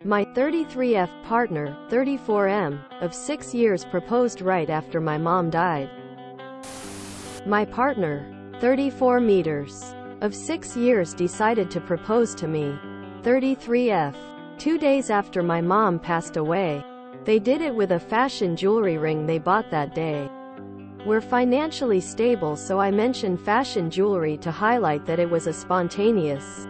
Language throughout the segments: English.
My 33F partner, 34M, of 6 years proposed right after my mom died. My partner, 34 meters, of 6 years decided to propose to me, 33F, 2 days after my mom passed away. They did it with a fashion jewelry ring they bought that day. We're financially stable, so I mentioned fashion jewelry to highlight that it was a spontaneous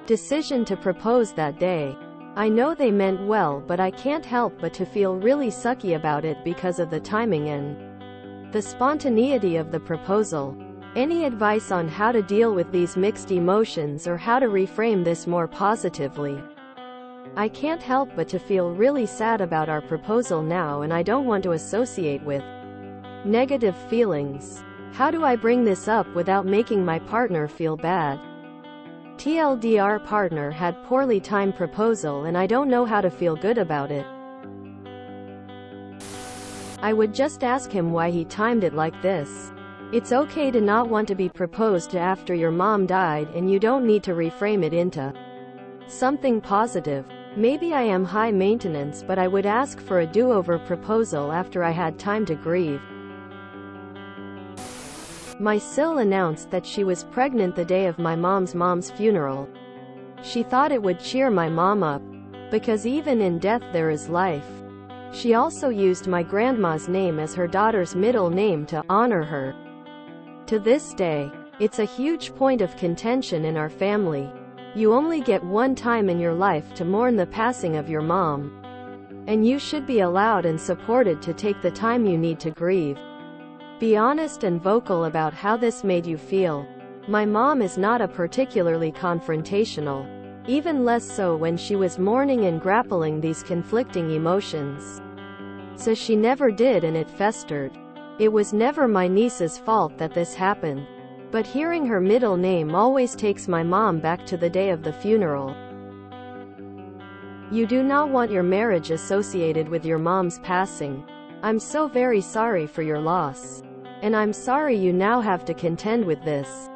decision to propose that day. I know they meant well, but I can't help but to feel really sucky about it because of the timing and the spontaneity of the proposal. Any advice on how to deal with these mixed emotions or how to reframe this more positively? I can't help but to feel really sad about our proposal now, and I don't want to associate with negative feelings. How do I bring this up without making my partner feel bad? TLDR, partner had poorly timed proposal and I don't know how to feel good about it. I would just ask him why he timed it like this. It's okay to not want to be proposed to after your mom died, and you don't need to reframe it into something positive. Maybe I am high maintenance, but I would ask for a do-over proposal after I had time to grieve. My sil announced that she was pregnant the day of my mom's funeral. She thought it would cheer my mom up, because even in death there is life. She also used my grandma's name as her daughter's middle name to honor her. To this day, it's a huge point of contention in our family. You only get one time in your life to mourn the passing of your mom, and you should be allowed and supported to take the time you need to grieve. Be honest and vocal about how this made you feel. My mom is not a particularly confrontational, even less so when she was mourning and grappling these conflicting emotions. So she never did, and it festered. It was never my niece's fault that this happened. But hearing her middle name always takes my mom back to the day of the funeral. You do not want your marriage associated with your mom's passing. I'm so very sorry for your loss. And I'm sorry you now have to contend with this.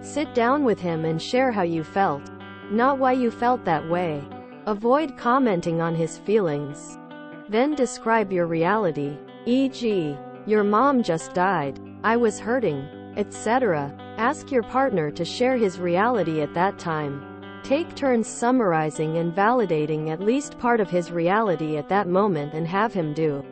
Sit down with him and share how you felt, not why you felt that way. Avoid commenting on his feelings. Then describe your reality, e.g., your mom just died, I was hurting, etc. Ask your partner to share his reality at that time. Take turns summarizing and validating at least part of his reality at that moment, and have him do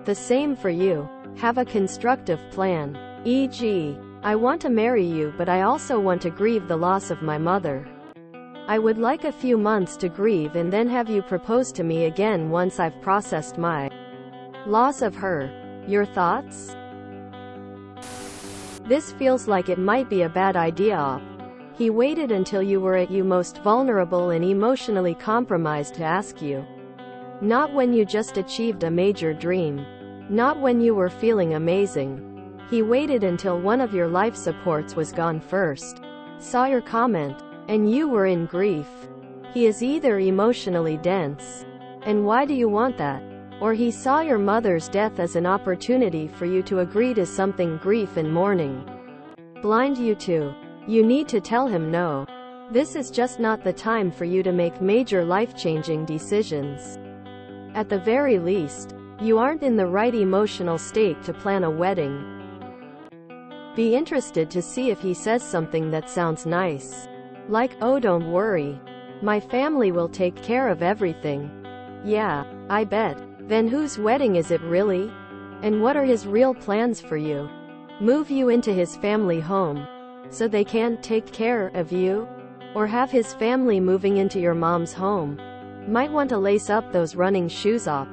the same for you. Have a constructive plan, e.g., I want to marry you, but I also want to grieve the loss of my mother. I would like a few months to grieve and then have you propose to me again once I've processed my loss of her. Your thoughts? This feels like it might be a bad idea. He waited until you were at your most vulnerable and emotionally compromised to ask you. Not when you just achieved a major dream. Not when you were feeling amazing. He waited until one of your life supports was gone first. Saw your comment, and you were in grief. He is either emotionally dense, and why do you want that? Or he saw your mother's death as an opportunity for you to agree to something grief and mourning blind you to. You need to tell him no. This is just not the time for you to make major life-changing decisions. At the very least, you aren't in the right emotional state to plan a wedding. Be interested to see if he says something that sounds nice. Like, oh, don't worry. My family will take care of everything. Yeah, I bet. Then whose wedding is it really? And what are his real plans for you? Move you into his family home so they can't take care of you? Or have his family moving into your mom's home? Might want to lace up those running shoes off.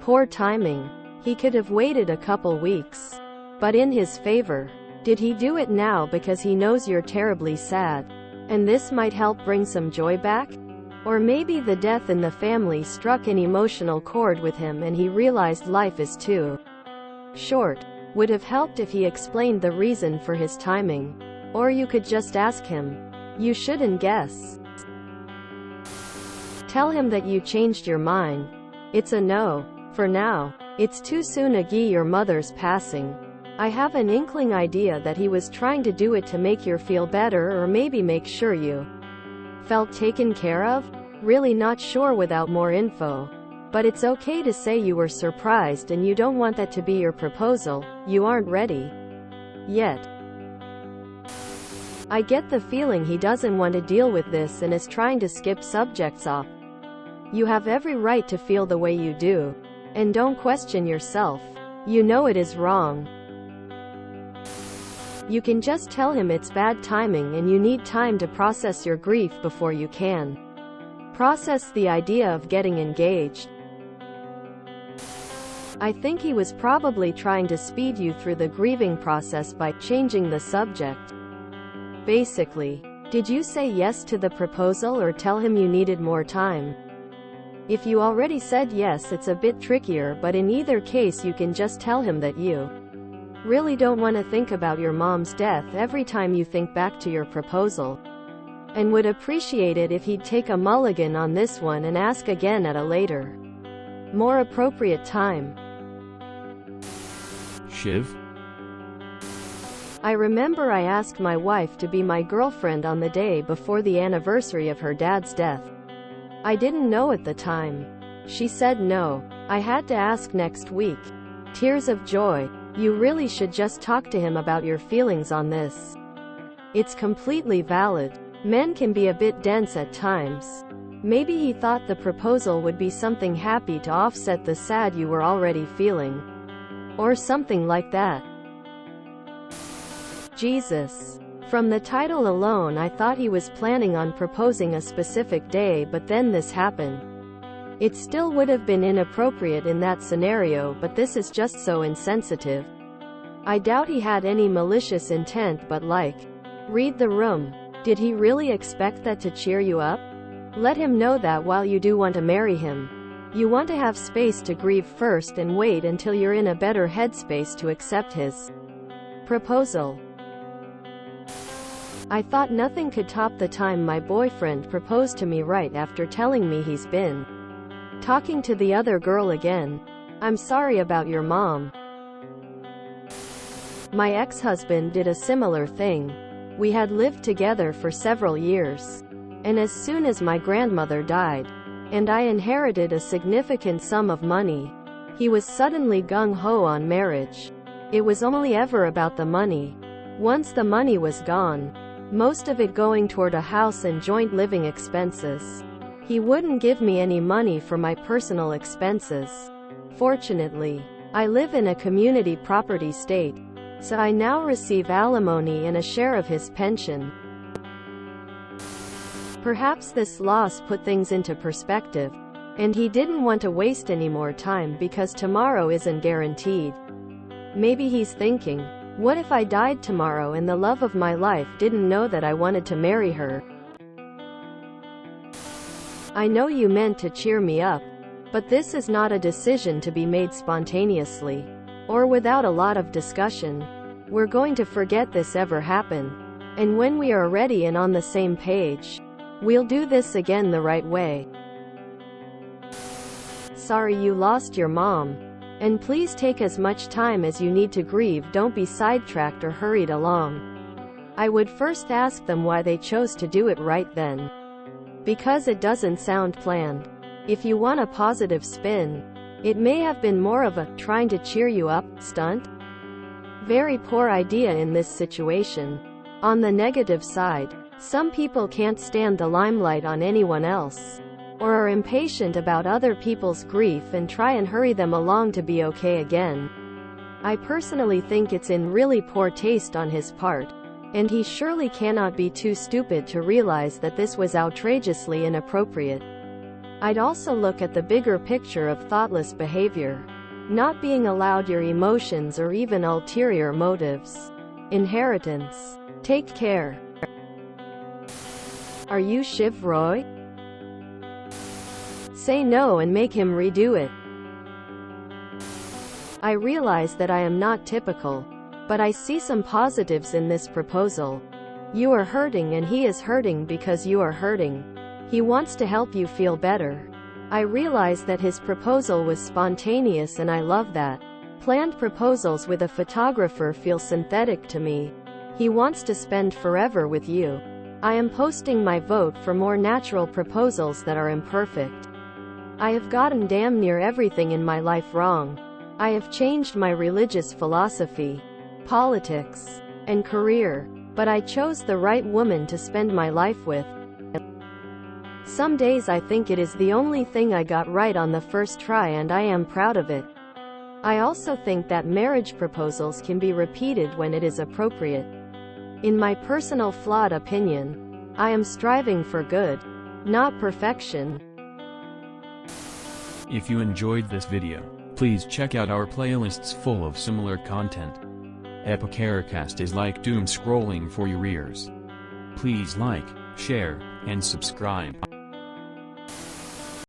Poor timing. He could have waited a couple weeks. But in his favor. Did he do it now because he knows you're terribly sad, and this might help bring some joy back? Or maybe the death in the family struck an emotional chord with him and he realized life is too short. Would have helped if he explained the reason for his timing. Or you could just ask him. You shouldn't guess. Tell him that you changed your mind. It's a no. For now. It's too soon agi your mother's passing. I have an inkling idea that he was trying to do it to make you feel better, or maybe make sure you Felt taken care of? Really not sure without more info. But it's okay to say you were surprised and you don't want that to be your proposal. You aren't ready yet. I get the feeling he doesn't want to deal with this and is trying to skip subjects off. You have every right to feel the way you do. And don't question yourself. You know it is wrong. You can just tell him it's bad timing and you need time to process your grief before you can process the idea of getting engaged. I think he was probably trying to speed you through the grieving process by changing the subject. Basically, did you say yes to the proposal or tell him you needed more time? If you already said yes, it's a bit trickier, but in either case you can just tell him that you really don't want to think about your mom's death every time you think back to your proposal, and would appreciate it if he'd take a mulligan on this one and ask again at a later, more appropriate time. Shiv? I remember I asked my wife to be my girlfriend on the day before the anniversary of her dad's death. I didn't know at the time. She said no. I had to ask next week. Tears of joy. You really should just talk to him about your feelings on this. It's completely valid. Men can be a bit dense at times. Maybe he thought the proposal would be something happy to offset the sad you were already feeling. Or something like that. Jesus. From the title alone I thought he was planning on proposing a specific day, but then this happened. It still would have been inappropriate in that scenario, but this is just so insensitive. I doubt he had any malicious intent, but read the room. Did he really expect that to cheer you up? Let him know that while you do want to marry him, you want to have space to grieve first and wait until you're in a better headspace to accept his proposal. I thought nothing could top the time my boyfriend proposed to me right after telling me he's been talking to the other girl again. I'm sorry about your mom. My ex-husband did a similar thing. We had lived together for several years. And as soon as my grandmother died, and I inherited a significant sum of money, he was suddenly gung-ho on marriage. It was only ever about the money. Once the money was gone, most of it going toward a house and joint living expenses, he wouldn't give me any money for my personal expenses. Fortunately, I live in a community property state, so I now receive alimony and a share of his pension. Perhaps this loss put things into perspective, and he didn't want to waste any more time because tomorrow isn't guaranteed. Maybe he's thinking, what if I died tomorrow and the love of my life didn't know that I wanted to marry her? I know you meant to cheer me up, but this is not a decision to be made spontaneously, or without a lot of discussion. We're going to forget this ever happened, and when we are ready and on the same page, we'll do this again the right way. Sorry you lost your mom. And please take as much time as you need to grieve. Don't be sidetracked or hurried along. I would first ask them why they chose to do it right then. Because it doesn't sound planned. If you want a positive spin, it may have been more of a trying to cheer you up stunt. Very poor idea in this situation. On the negative side, some people can't stand the limelight on anyone else, or are impatient about other people's grief and try and hurry them along to be okay again. I personally think it's in really poor taste on his part, and he surely cannot be too stupid to realize that this was outrageously inappropriate. I'd also look at the bigger picture of thoughtless behavior. Not being allowed your emotions or even ulterior motives. Inheritance. Take care. Are you Shiv Roy? Say no and make him redo it. I realize that I am not typical, but I see some positives in this proposal. You are hurting and he is hurting because you are hurting. He wants to help you feel better. I realize that his proposal was spontaneous and I love that. Planned proposals with a photographer feel synthetic to me. He wants to spend forever with you. I am posting my vote for more natural proposals that are imperfect. I have gotten damn near everything in my life wrong. I have changed my religious philosophy, politics, and career, but I chose the right woman to spend my life with. Some days I think it is the only thing I got right on the first try, and I am proud of it. I also think that marriage proposals can be repeated when it is appropriate. In my personal flawed opinion, I am striving for good, not perfection. If you enjoyed this video, please check out our playlists full of similar content. Epicaricast is like doom scrolling for your ears. Please like, share, and subscribe.